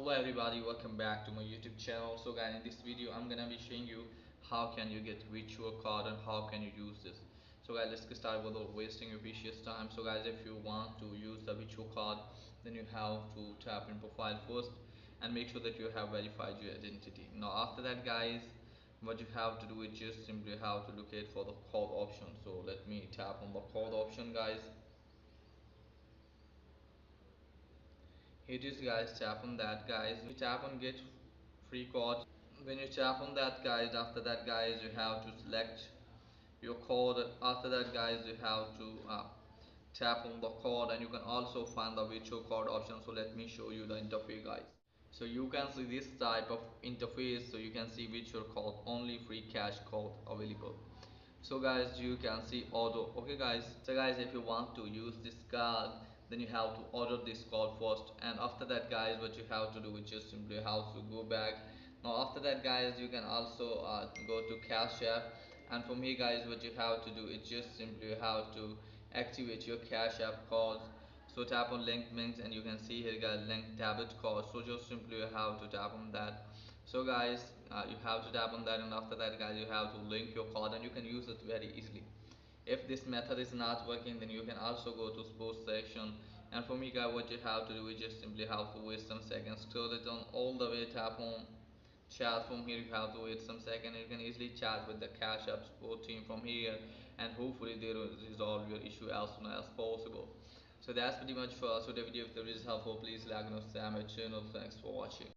Hello everybody, welcome back to my YouTube channel. So guys, in this video I'm gonna be showing you how can you get virtual card and how can you use this. So guys, let's get started without wasting your precious time. So guys, if you want to use the virtual card, then you have to tap in profile first and make sure that you have verified your identity. Now after that guys, what you have to do is just simply have to locate for the code option. So let me tap on the code option guys. Here it is guys, tap on that guys. You tap on get free code. When you tap on that guys, after that guys you have to select your code. After that guys you have to tap on the code, and you can also find the virtual code option. So let me show you the interface guys. So you can see this type of interface. So you can see virtual code, only free cash code available. So guys, you can see auto. Okay guys, so guys, if you want to use this card, then you have to order this card first, and after that guys, what you have to do is just simply have to go back. Now after that guys, you can also go to cash app, and from here guys, what you have to do is just simply have to activate your cash app card. So tap on link links, and you can see here guys, link debit card. So just simply you have to tap on that. So guys, you have to tap on that, and after that guys, you have to link your card and you can use it very easily. If this method is not working, then you can also go to sports section, and for me guys, what you have to do is just simply have to wait some seconds, scroll it on all the way, tap on chat. From here you have to wait some second, and you can easily chat with the cash app support team from here, and hopefully they will resolve your issue as soon as possible. So that's pretty much for us. So the video, if the video is helpful, please like and subscribe my channel. Thanks for watching.